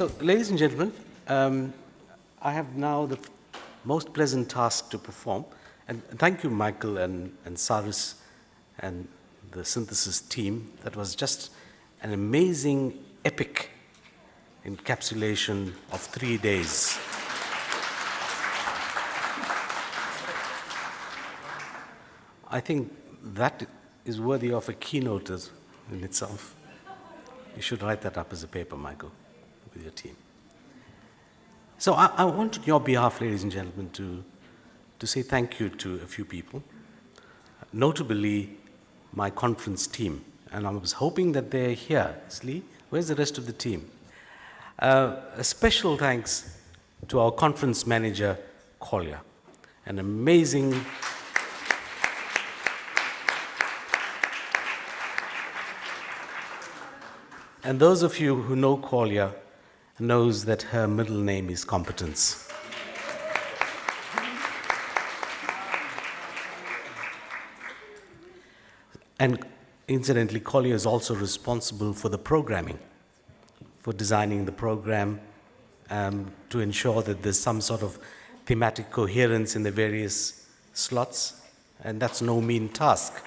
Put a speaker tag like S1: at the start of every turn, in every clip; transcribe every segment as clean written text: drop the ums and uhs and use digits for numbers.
S1: So, ladies and gentlemen, I have now the most pleasant task to perform. And thank you, Michael and Saris and the synthesis team. That was just an amazing, epic encapsulation of 3 days. I think that is worthy of a keynote in itself. You should write that up as a paper, Michael, with your team. So I want on your behalf, ladies and gentlemen, to say thank you to a few people, notably my conference team. And I was hoping that they're here. Slee, where's the rest of the team? A special thanks to our conference manager, Collier, an amazing and those of you who know Collier knows that her middle name is Competence. And incidentally, Collier is also responsible for the programming, for designing the program, to ensure that there's some sort of thematic coherence in the various slots, and that's no mean task.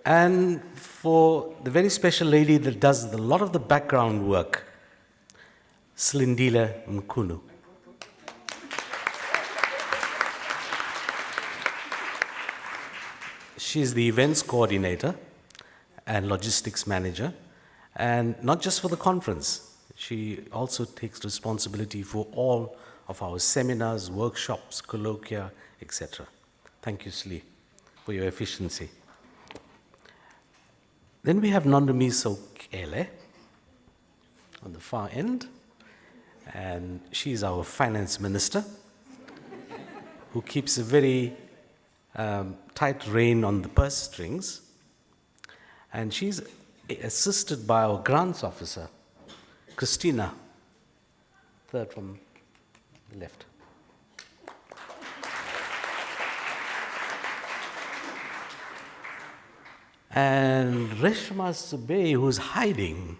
S1: And for the very special lady that does a lot of the background work, Slindile Mkunu. She's the events coordinator and logistics manager, and not just for the conference. She also takes responsibility for all of our seminars, workshops, colloquia, etc. Thank you, Slee, for your efficiency. Then we have Nondamiso Kele on the far end, and she's our finance minister who keeps a very tight rein on the purse strings, and she's assisted by our grants officer, Christina, third from the left. And Reshma Subey, who's hiding.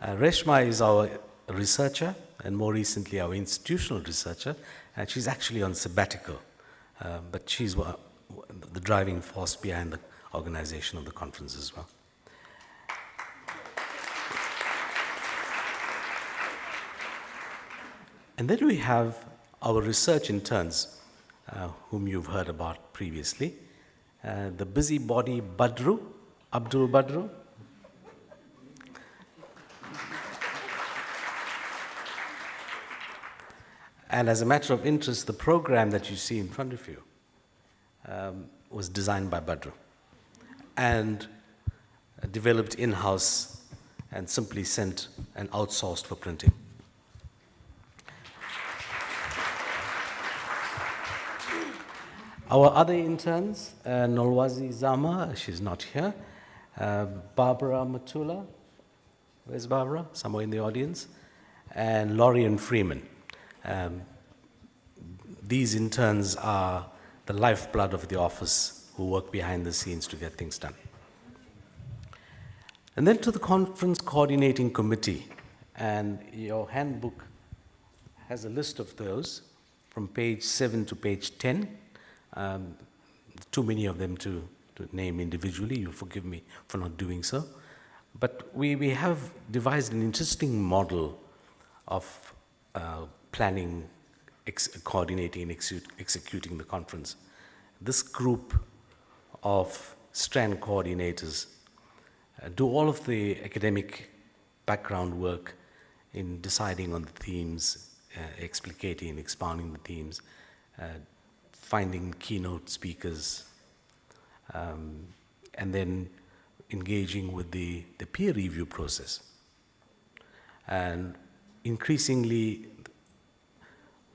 S1: Reshma is our researcher, and more recently our institutional researcher, and she's actually on sabbatical, but she's the driving force behind the organization of the conference as well. And then we have our research interns, whom you've heard about previously. The busybody Badru, Abdul Badru. And as a matter of interest, the program that you see in front of you was designed by Badru and developed in-house and simply sent and outsourced for printing. Our other interns, Nolwazi Zama, she's not here. Barbara Matula, where's Barbara? Somewhere in the audience. And Lorian Freeman. These interns are the lifeblood of the office who work behind the scenes to get things done. And then to the conference coordinating committee. And your handbook has a list of those from page 7 to page 10. Too many of them to name individually. You'll forgive me for not doing so. But we have devised an interesting model of planning, coordinating, and executing the conference. This group of strand coordinators do all of the academic background work in deciding on the themes, explicating and expounding the themes, finding keynote speakers, and then engaging with the peer review process. And increasingly,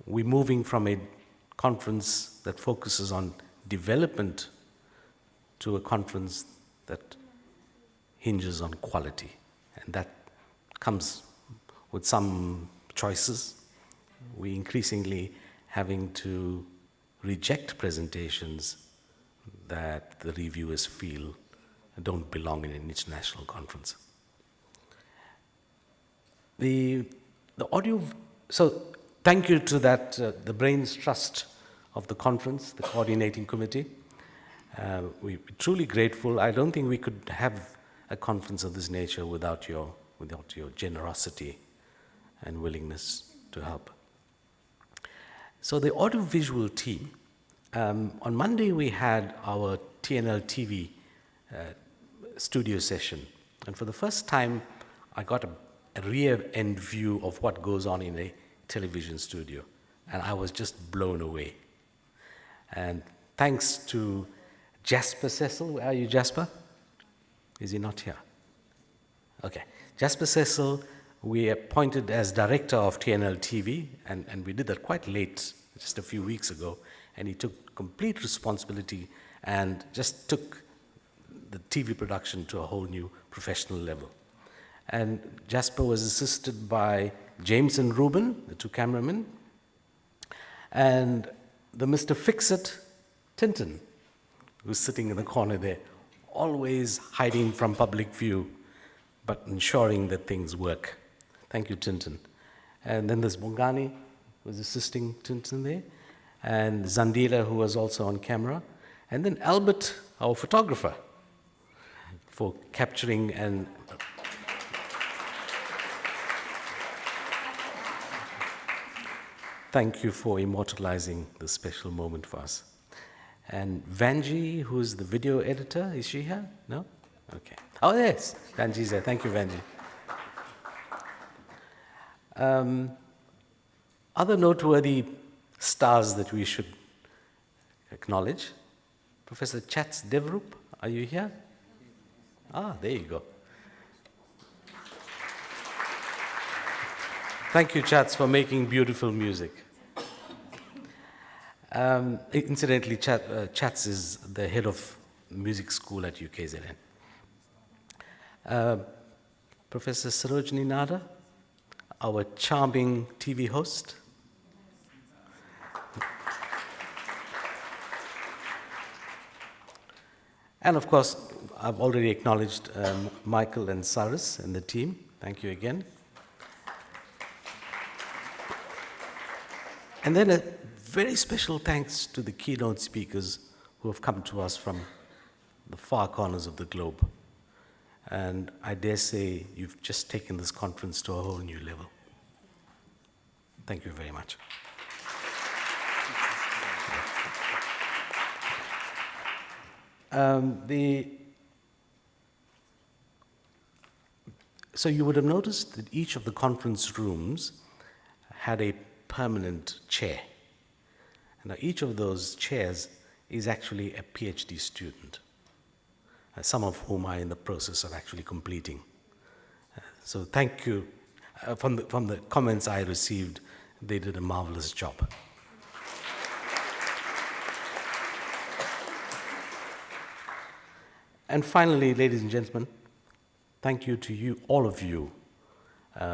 S1: we're moving from a conference that focuses on development to a conference that hinges on quality. And that comes with some choices. We increasingly having to reject presentations that the reviewers feel don't belong in an international conference. The audio, so thank you to that, the Brains Trust of the conference, the coordinating committee. We're truly grateful. I don't think we could have a conference of this nature without your generosity and willingness to help. So the audiovisual team, on Monday we had our TNL TV studio session, and for the first time I got a rear end view of what goes on in a television studio, and I was just blown away. And thanks to Jasper Cecil, where are you, Jasper? Is he not here? Okay. Jasper Cecil, we appointed as director of TNL TV, and we did that quite late, just a few weeks ago, and he took complete responsibility and just took the TV production to a whole new professional level. And Jasper was assisted by James and Ruben, the two cameramen, and the Mr. Fix-It, Tintin, who's sitting in the corner there, always hiding from public view, but ensuring that things work. Thank you, Tintin. And then there's Bongani, who's assisting Tintin there, and Zandila, who was also on camera, and then Albert, our photographer, for capturing and thank you for immortalizing this special moment for us. And Vanji, who's the video editor, is she here? No? Okay. Oh, yes, Vanji's there. Thank you, Vanji. Other noteworthy stars that we should acknowledge. Professor Chats Devrup, are you here? Ah, there you go. Thank you, Chats, for making beautiful music. Incidentally, Chats is the head of music school at UKZN. Professor Sarojini Nada, our charming TV host. And of course, I've already acknowledged Michael and Saris and the team. Thank you again. And then a very special thanks to the keynote speakers who have come to us from the far corners of the globe. And I dare say you've just taken this conference to a whole new level. Thank you very much. So you would have noticed that each of the conference rooms had a permanent chair. Now each of those chairs is actually a PhD student, some of whom are in the process of actually completing. So thank you. From the comments I received, they did a marvelous job. And finally, ladies and gentlemen, thank you to you, all of you,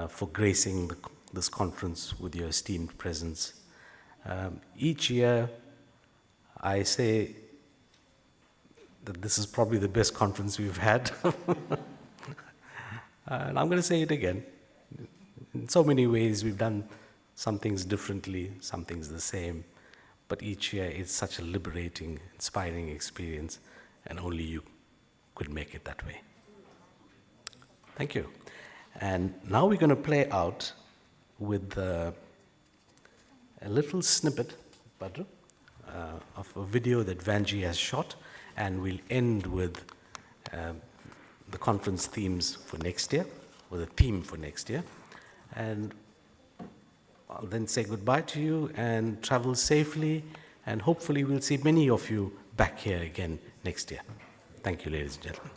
S1: for gracing this conference with your esteemed presence. Each year, I say that this is probably the best conference we've had. And I'm going to say it again. In so many ways, we've done some things differently, some things the same, but each year is such a liberating, inspiring experience, and only you could make it that way. Thank you. And now we're going to play out with a little snippet, Badru, of a video that Vanji has shot, and we'll end with the conference themes for next year, or the theme for next year. And I'll then say goodbye to you and travel safely, and hopefully we'll see many of you back here again next year. Thank you, ladies and gentlemen.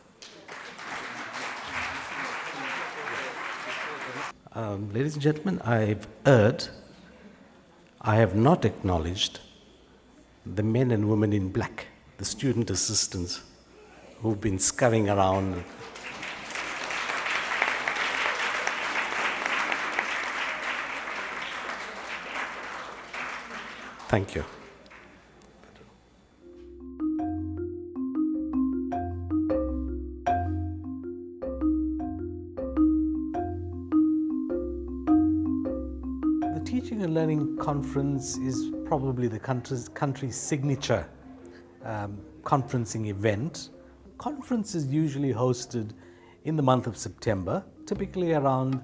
S1: Ladies and gentlemen, I've erred. I have not acknowledged the men and women in black, the student assistants who've been scurrying around. Thank you. and Learning Conference is probably the country's signature conferencing event. Conference is usually hosted in the month of September, typically around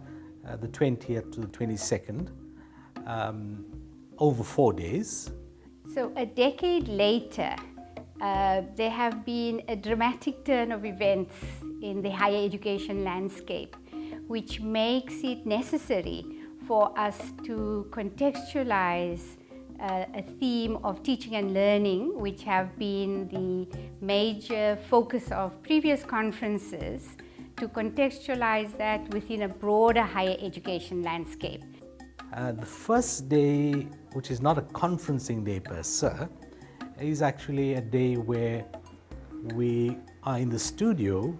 S1: the 20th to the 22nd, over 4 days.
S2: So a decade later, there have been a dramatic turn of events in the higher education landscape, which makes it necessary for us to contextualize a theme of teaching and learning, which have been the major focus of previous conferences, to contextualize that within a broader higher education landscape.
S1: The first day, which is not a conferencing day per se, is actually a day where we are in the studio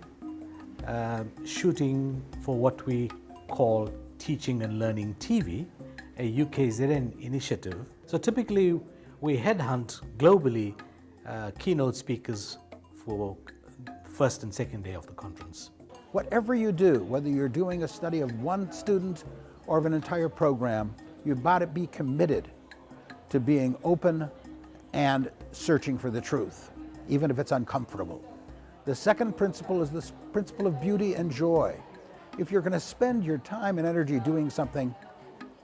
S1: shooting for what we call Teaching and Learning TV, a UKZN initiative. So typically we headhunt globally keynote speakers for first and second day of the conference.
S3: Whatever you do, whether you're doing a study of one student or of an entire program, you've got to be committed to being open and searching for the truth, even if it's uncomfortable. The second principle is this principle of beauty and joy. If you're going to spend your time and energy doing something,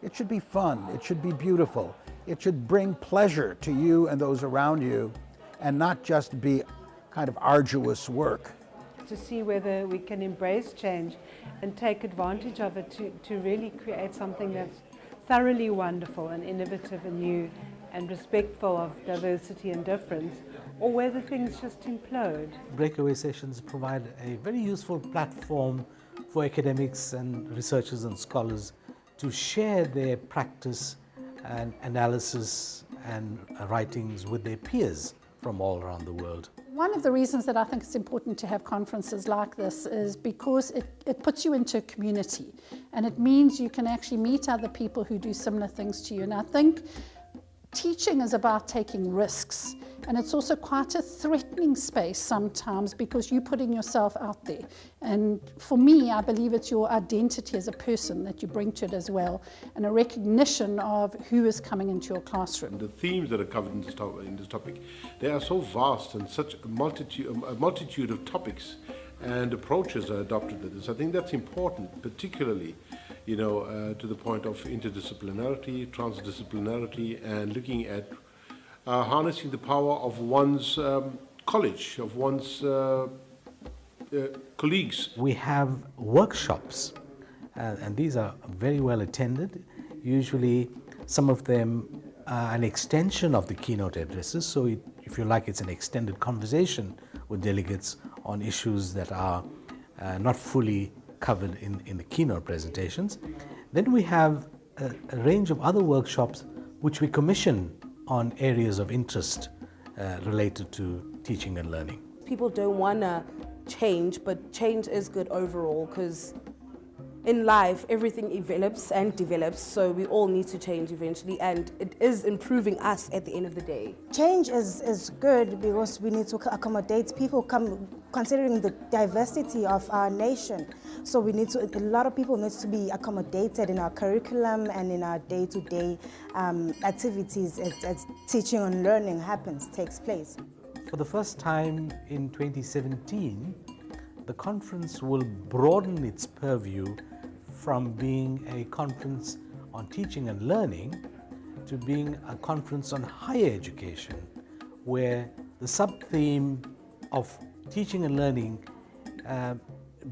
S3: it should be fun, it should be beautiful, it should bring pleasure to you and those around you, and not just be kind of arduous work.
S4: To see whether we can embrace change and take advantage of it to really create something that's thoroughly wonderful and innovative and new and respectful of diversity and difference, or whether things just implode.
S1: Breakaway sessions provide a very useful platform for academics and researchers and scholars to share their practice and analysis and writings with their peers from all around the world.
S5: One of the reasons that I think it's important to have conferences like this is because it puts you into a community, and it means you can actually meet other people who do similar things to you. And I think teaching is about taking risks, and it's also quite a threatening space sometimes because you're putting yourself out there. And for me, I believe it's your identity as a person that you bring to it as well, and a recognition of who is coming into your classroom.
S6: The themes that are covered in this topic, they are so vast, and such a multitude of topics and approaches are adopted to this. I think that's important, particularly to the point of interdisciplinarity, transdisciplinarity, and looking at harnessing the power of one's college, of one's colleagues.
S1: We have workshops, and these are very well attended. Usually some of them are an extension of the keynote addresses, so if you like, it's an extended conversation with delegates on issues that are not fully covered in the keynote presentations. Then we have a range of other workshops which we commission on areas of interest related to teaching and learning.
S7: People don't want to change, but change is good overall, because in life everything develops, so we all need to change eventually, and it is improving us at the end of the day.
S8: Change is good because we need to accommodate people considering the diversity of our nation. So a lot of people need to be accommodated in our curriculum and in our day-to-day activities as teaching and learning takes place.
S1: For the first time in 2017, the conference will broaden its purview from being a conference on teaching and learning to being a conference on higher education, where the sub-theme of teaching and learning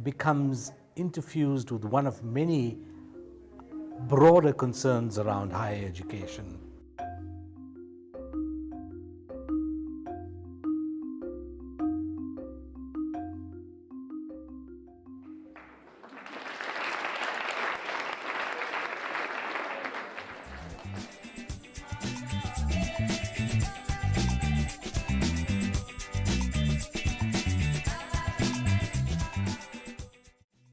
S1: becomes interfused with one of many broader concerns around higher education.